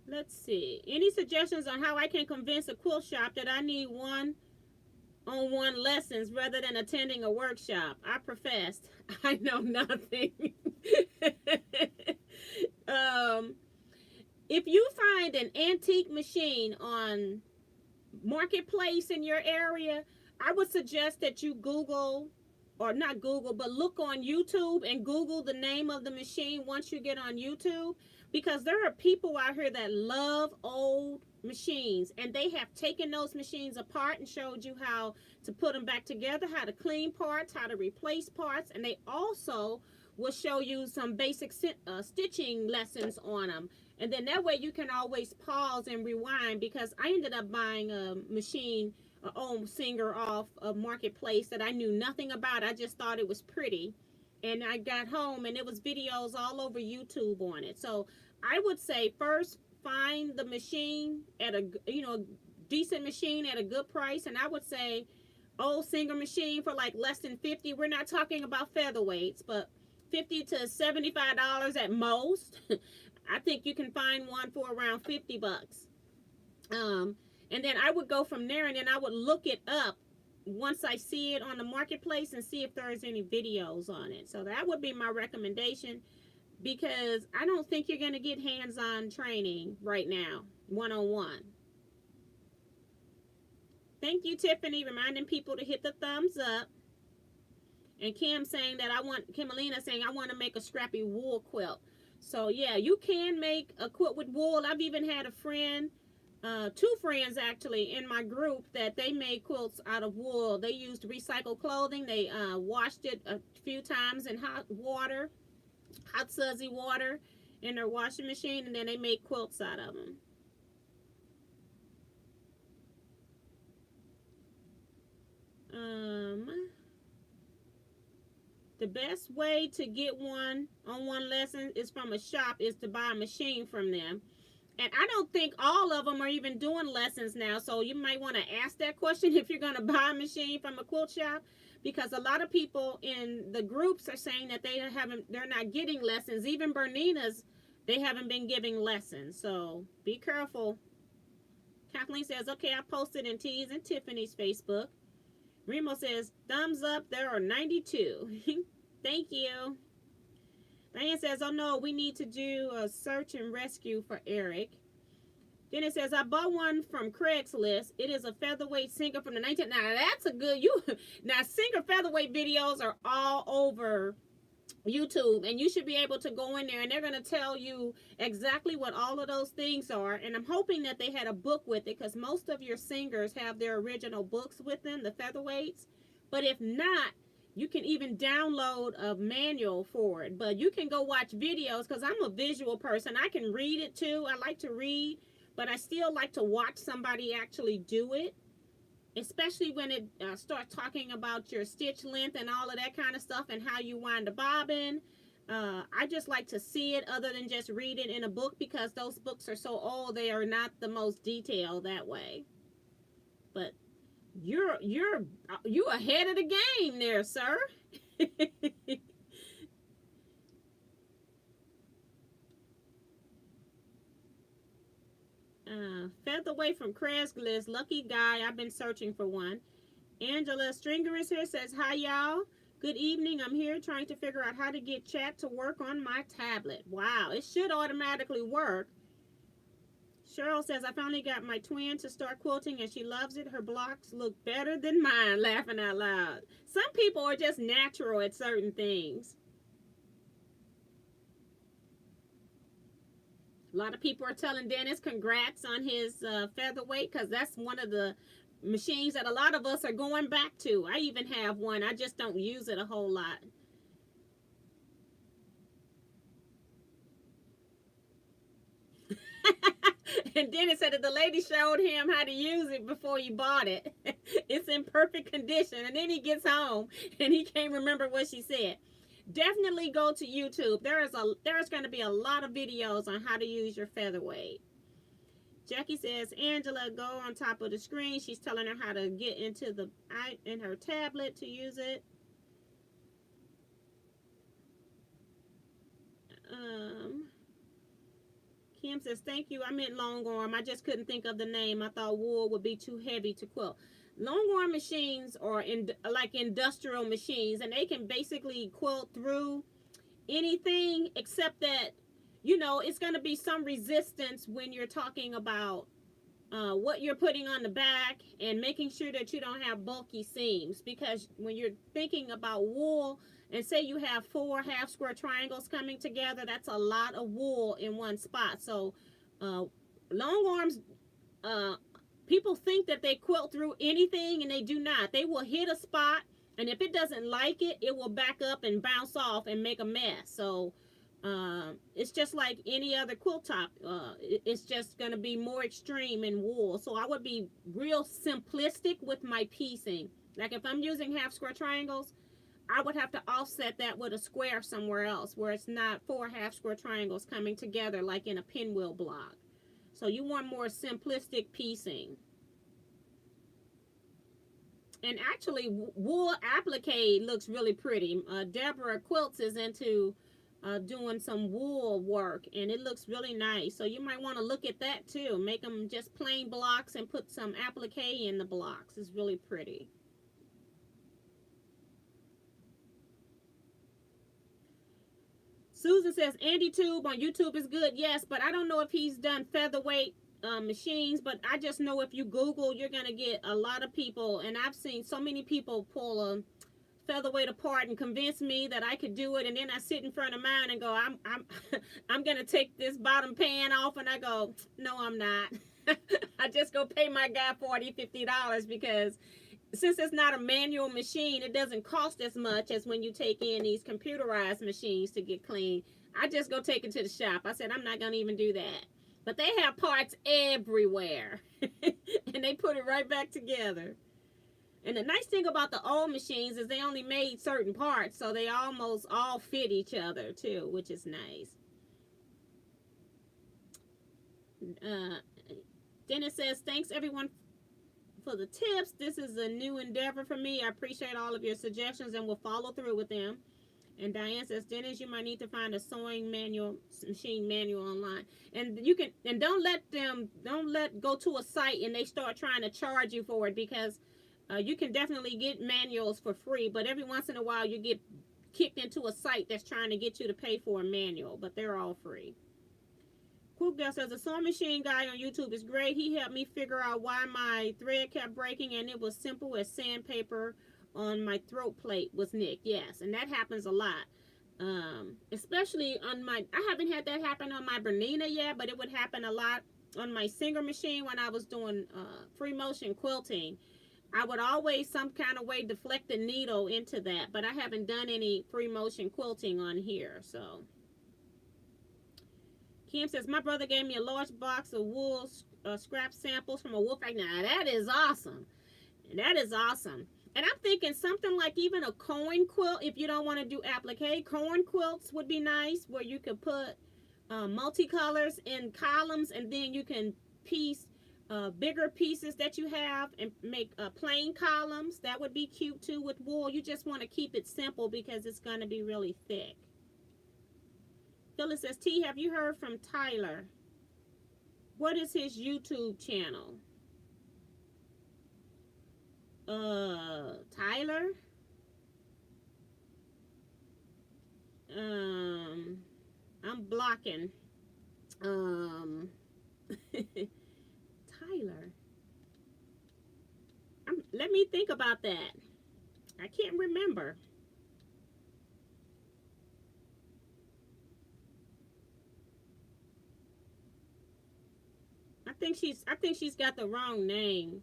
Let's see. Any suggestions on how I can convince a quilt shop that I need one-on-one lessons rather than attending a workshop? I professed. I know nothing. If you find an antique machine on Marketplace in your area, I would suggest that you Google, or not Google, but look on YouTube and Google the name of the machine once you get on YouTube, because there are people out here that love old machines, and they have taken those machines apart and showed you how to put them back together, how to clean parts, how to replace parts, and they also we'll show you some basic stitching lessons on them. And then that way you can always pause and rewind, because I ended up buying a machine, an old Singer off of Marketplace that I knew nothing about. I just thought it was pretty. And I got home and it was videos all over YouTube on it. So I would say first find the machine at a, decent machine at a good price. And I would say old Singer machine for like less than 50. We're not talking about featherweights, but $50 to $75 at most. I think you can find one for around 50 bucks. And then I would go from there, and then I would look it up once I see it on the Marketplace and see if there's any videos on it. So that would be my recommendation, because I don't think you're going to get hands-on training right now, one-on-one. Thank you, Tiffany, reminding people to hit the thumbs up. And Kim saying that Kimalina saying I want to make a scrappy wool quilt. So yeah, you can make a quilt with wool. I've even had a friend, two friends actually in my group, that they made quilts out of wool. They used recycled clothing. They washed it a few times in hot sudsy water in their washing machine, and then they made quilts out of them. The best way to get one-on-one lesson is from a shop, is to buy a machine from them. And I don't think all of them are even doing lessons now. So you might want to ask that question if you're going to buy a machine from a quilt shop, because a lot of people in the groups are saying that they're not getting lessons. Even Bernina's, they haven't been giving lessons. So be careful. Kathleen says, okay, I posted in T's and Tiffany's Facebook. Remo says, thumbs up, there are 92. Thank you. Diane says, oh no, we need to do a search and rescue for Eric. Then it says, I bought one from Craigslist. It is a featherweight Singer from the 19th. Now that's a good, now Singer featherweight videos are all over YouTube, and you should be able to go in there and they're going to tell you exactly what all of those things are. And I'm hoping that they had a book with it, because most of your Singers have their original books with them, the featherweights. But if not, you can even download a manual for it. But you can go watch videos, because I'm a visual person. I can read it too. I like to read, but I still like to watch somebody actually do it. Especially when it starts talking about your stitch length and all of that kind of stuff, and how you wind the bobbin. I just like to see it other than just read it in a book, because those books are so old, they are not the most detailed that way. But you're ahead of the game there, sir. Featherweight from Craigslist, lucky guy, I've been searching for one. Angela Stringer is here, says, hi y'all, good evening, I'm here trying to figure out how to get chat to work on my tablet. Wow, it should automatically work. Cheryl says, I finally got my twin to start quilting and she loves it. Her blocks look better than mine, laughing out loud. Some people are just natural at certain things. A lot of people are telling Dennis congrats on his featherweight, because that's one of the machines that a lot of us are going back to. I even have one. I just don't use it a whole lot. And Dennis said that the lady showed him how to use it before he bought it. It's in perfect condition. And then he gets home and he can't remember what she said. Definitely go to YouTube. There's going to be a lot of videos on how to use your featherweight. Jackie says, Angela, go on top of the screen. She's telling her how to get into in her tablet to use it. Kim says, thank you. I meant long arm. I just couldn't think of the name. I thought wool would be too heavy to quilt. Long arm machines are like industrial machines, and they can basically quilt through anything, except that, it's going to be some resistance when you're talking about what you're putting on the back, and making sure that you don't have bulky seams, because when you're thinking about wool, and say you have 4 half square triangles coming together, that's a lot of wool in one spot. So long arms, people think that they quilt through anything, and they do not. They will hit a spot And if it doesn't like it, it will back up and bounce off and make a mess. So it's just like any other quilt top. It's just going to be more extreme in wool. So I would be real simplistic with my piecing. Like if I'm using half square triangles, I would have to offset that with a square somewhere else where it's not 4 half square triangles coming together like in a pinwheel block. So you want more simplistic piecing. And actually, wool applique looks really pretty. Deborah Quilts is into doing some wool work, and it looks really nice. So you might want to look at that too. Make them just plain blocks and put some applique in the blocks. It's really pretty. Susan says Andy Tube on YouTube is good. Yes, but I don't know if he's done featherweight machines, but I just know if you Google, you're gonna get a lot of people, and I've seen so many people pull a featherweight apart and convince me that I could do it, and then I sit in front of mine and go, I'm gonna take this bottom pan off, and I go, no, I'm not. I just go pay my guy $40-$50 because since it's not a manual machine, it doesn't cost as much as when you take in these computerized machines to get clean. I just go take it to the shop. I said, I'm not gonna even do that. But they have parts everywhere. And they put it right back together. And the nice thing about the old machines is they only made certain parts, so they almost all fit each other too, which is nice. Dennis says, thanks everyone for the tips. This is a new endeavor for me. I appreciate all of your suggestions and will follow through with them. And Diane says, Dennis, you might need to find a sewing machine manual online. And you can, and don't let go to a site and they start trying to charge you for it, because you can definitely get manuals for free, but every once in a while you get kicked into a site that's trying to get you to pay for a manual, but they're all free. Quilt Girl says, the sewing machine guy on YouTube is great. He helped me figure out why my thread kept breaking, and it was simple as sandpaper on my throat plate was nicked. Yes, and that happens a lot. Especially on my, I haven't had that happen on my Bernina yet, but it would happen a lot on my Singer machine when I was doing free motion quilting. I would always some kind of way deflect the needle into that, but I haven't done any free motion quilting on here. So Kim says, my brother gave me a large box of wool scrap samples from a wool factory. Now that is awesome. That is awesome. And I'm thinking something like even a coin quilt, if you don't want to do applique. Coin quilts would be nice, where you could put multicolors in columns, and then you can piece bigger pieces that you have and make plain columns. That would be cute too with wool. You just want to keep it simple because it's going to be really thick. Phyllis says, T, have you heard from Tyler? What is his YouTube channel? Tyler? I'm blocking. Tyler. Let me think about that. I can't remember. I think she's got the wrong name.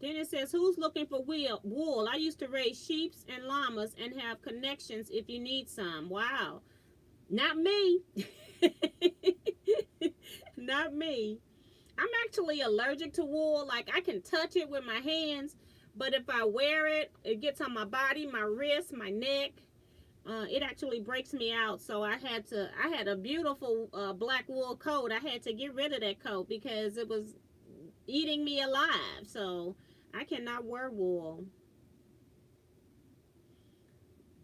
Dennis says, who's looking for wool? I used to raise sheep and llamas and have connections if you need some. Wow. Not me. Not me. I'm actually allergic to wool. Like, I can touch it with my hands, but if I wear it, it gets on my body, my wrist, my neck. It actually breaks me out. So I had a beautiful black wool coat. I had to get rid of that coat because it was eating me alive. So I cannot wear wool.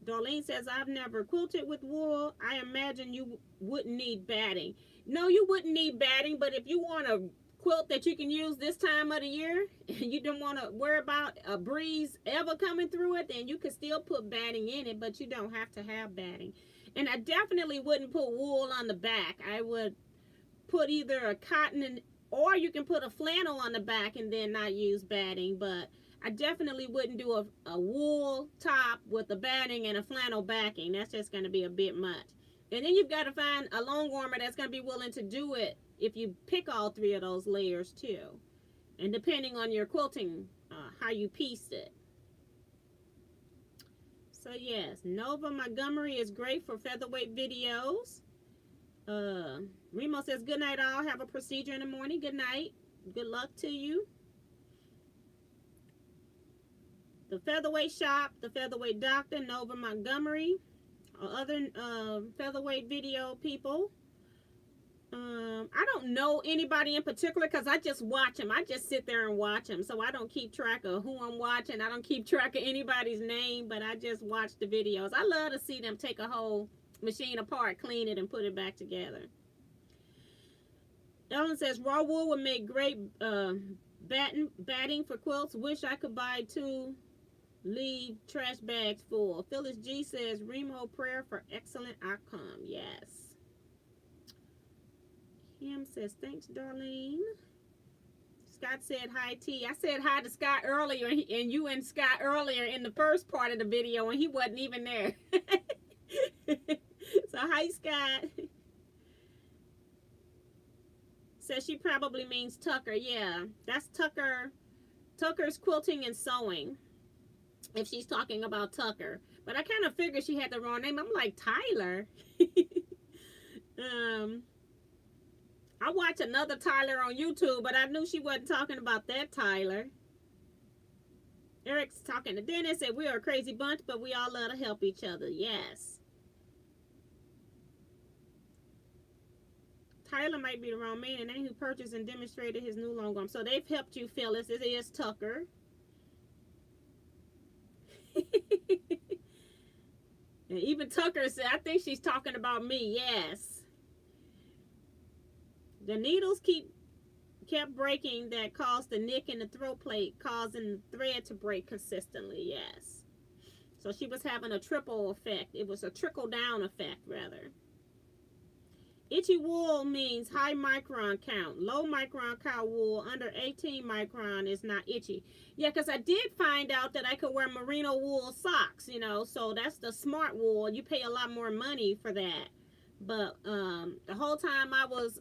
Darlene says, I've never quilted with wool. I imagine you wouldn't need batting. No, you wouldn't need batting, but if you want a quilt that you can use this time of the year and you don't want to worry about a breeze ever coming through it, then you can still put batting in it, but you don't have to have batting. And I definitely wouldn't put wool on the back. I would put either a cotton or you can put a flannel on the back and then not use batting, but I definitely wouldn't do a wool top with a batting and a flannel backing. That's just going to be a bit much. And then you've got to find a long armer that's going to be willing to do it if you pick all 3 of those layers too. And depending on your quilting, how you piece it. So yes, Nova Montgomery is great for featherweight videos. Remo says, good night all. Have a procedure in the morning. Good night. Good luck to you. The Featherweight Shop, the Featherweight Doctor, Nova Montgomery, or other featherweight video people. I don't know anybody in particular because I just watch them. I just sit there and watch them. So I don't keep track of who I'm watching. I don't keep track of anybody's name, but I just watch the videos. I love to see them take a whole machine apart, clean it, and put it back together. Ellen says, raw wool would make great batting for quilts. Wish I could buy 2 leave trash bags full. Phyllis G says, Remo prayer for excellent outcome. Yes. Kim says, thanks, Darlene. Scott said, hi, T. I said hi to Scott earlier, and you and Scott earlier in the first part of the video, and he wasn't even there. So, hi, Scott. Says she probably means Tucker. Yeah, that's Tucker. Tucker's Quilting and Sewing, if she's talking about Tucker. But I kind of figured she had the wrong name. I'm like, Tyler. I watch another Tyler on YouTube, but I knew she wasn't talking about that Tyler. Eric's talking to Dennis, said we are a crazy bunch, but we all love to help each other. Yes. Tyler might be the wrong man, and then who purchased and demonstrated his new long arm. So they've helped you, Phyllis. It is Tucker. And even Tucker said, I think she's talking about me. Yes. The needles kept breaking that caused the nick in the throat plate, causing the thread to break consistently. Yes. So she was having a triple effect. It was a trickle down effect, rather. Itchy wool means high micron count. Low micron cow wool under 18 micron is not itchy. Yeah, because I did find out that I could wear merino wool socks, you know, so that's the smart wool. You pay a lot more money for that. But the whole time I was,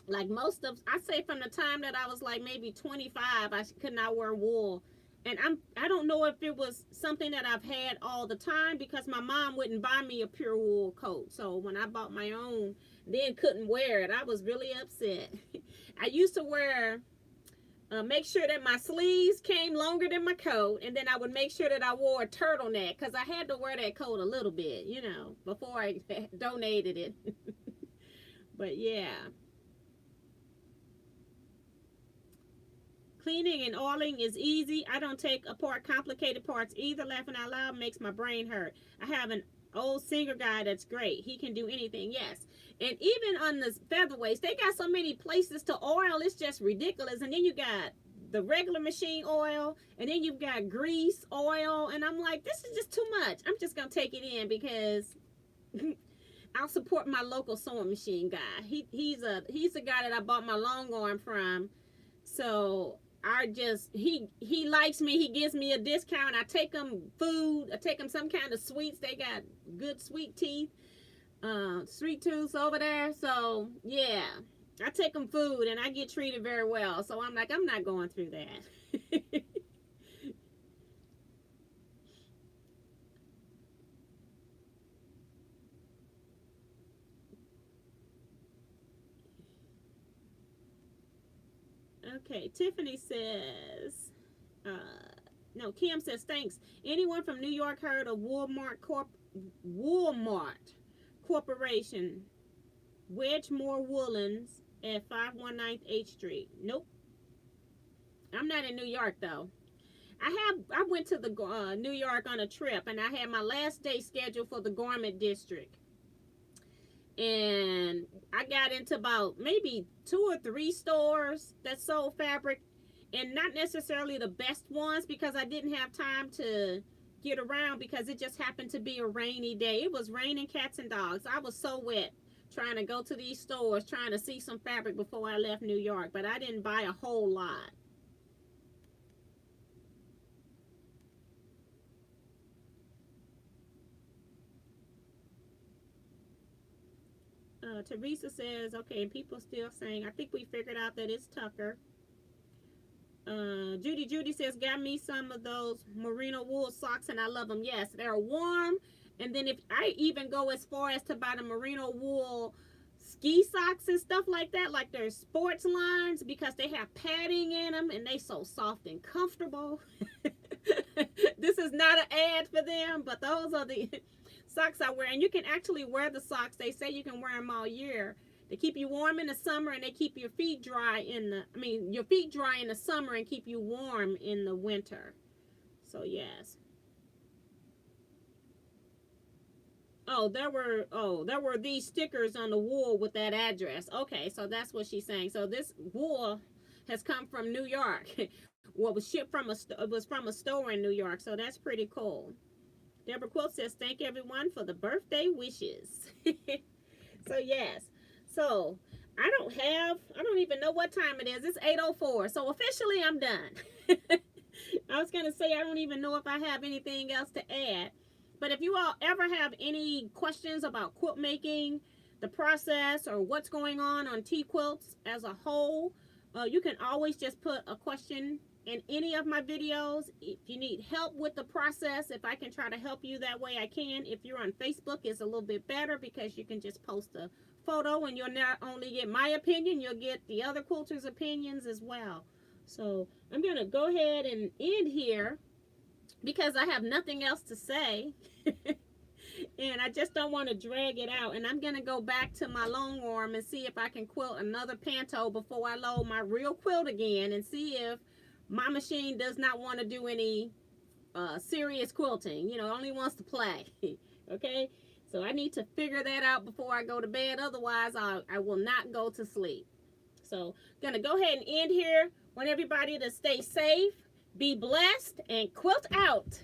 like most of, I'd say from the time that I was like maybe 25, I could not wear wool. And I don't know if it was something that I've had all the time, because my mom wouldn't buy me a pure wool coat. So when I bought my own, then couldn't wear it. I was really upset. I used to wear, make sure that my sleeves came longer than my coat. And then I would make sure that I wore a turtleneck, because I had to wear that coat a little bit, you know, before I donated it. But yeah. Cleaning and oiling is easy. I don't take apart complicated parts either. Laughing out loud makes my brain hurt. I have an old singer guy that's great. He can do anything. Yes. And even on the featherweights, they got so many places to oil. It's just ridiculous. And then you got the regular machine oil. And then you've got grease, oil. And I'm like, this is just too much. I'm just going to take it in because I'll support my local sewing machine guy. He's the guy that I bought my long arm from. So he likes me. He gives me a discount. I take him food. I take him some kind of sweets. They got good sweet teeth, sweet tooths over there. So yeah, I take him food and I get treated very well. So I'm like, I'm not going through that. Okay, Tiffany says, no, Kim says, thanks. Anyone from New York heard of Walmart Corporation, Wedgemore Woolens at 519 H Street? Nope. I'm not in New York, though. I went to the New York on a trip, and I had my last day scheduled for the Garment District. And I got into about maybe 2 or 3 stores that sold fabric, and not necessarily the best ones, because I didn't have time to get around because it just happened to be a rainy day. It was raining cats and dogs. I was so wet trying to go to these stores, trying to see some fabric before I left New York, but I didn't buy a whole lot. Teresa says, okay, and people still saying, I think we figured out that it's Tucker. Judy says, got me some of those merino wool socks and I love them. Yes, they're warm. And then if I even go as far as to buy the merino wool ski socks and stuff like that, like their sports lines, because they have padding in them and they so soft and comfortable. This is not an ad for them, but those are the socks I wear. And you can actually wear the socks. They say you can wear them all year. They keep you warm in the summer and they keep your feet dry in the, your feet dry in the summer and keep you warm in the winter. So yes. There were these stickers on the wool with that address. Okay, so that's what she's saying. So this wool has come from New York. Well, was shipped from a store in New York. So that's pretty cool. Deborah Quilt says, thank everyone for the birthday wishes. So yes. So I don't even know what time it is. It's 8:04. So officially I'm done. I was going to say, I don't even know if I have anything else to add. But if you all ever have any questions about quilt making, the process, or what's going on Teaquilts as a whole, you can always just put a question in any of my videos. If you need help with the process, if I can try to help you that way, I can. If you're on Facebook, it's a little bit better because you can just post a photo and you'll not only get my opinion, you'll get the other quilters' opinions as well. So I'm going to go ahead and end here because I have nothing else to say. And I just don't want to drag it out. And I'm going to go back to my long arm and see if I can quilt another panto before I load my real quilt again, and see if my machine does not want to do any serious quilting. You know, only wants to play. Okay? So I need to figure that out before I go to bed. Otherwise, I will not go to sleep. So I'm going to go ahead and end here. Want everybody to stay safe, be blessed, and quilt out.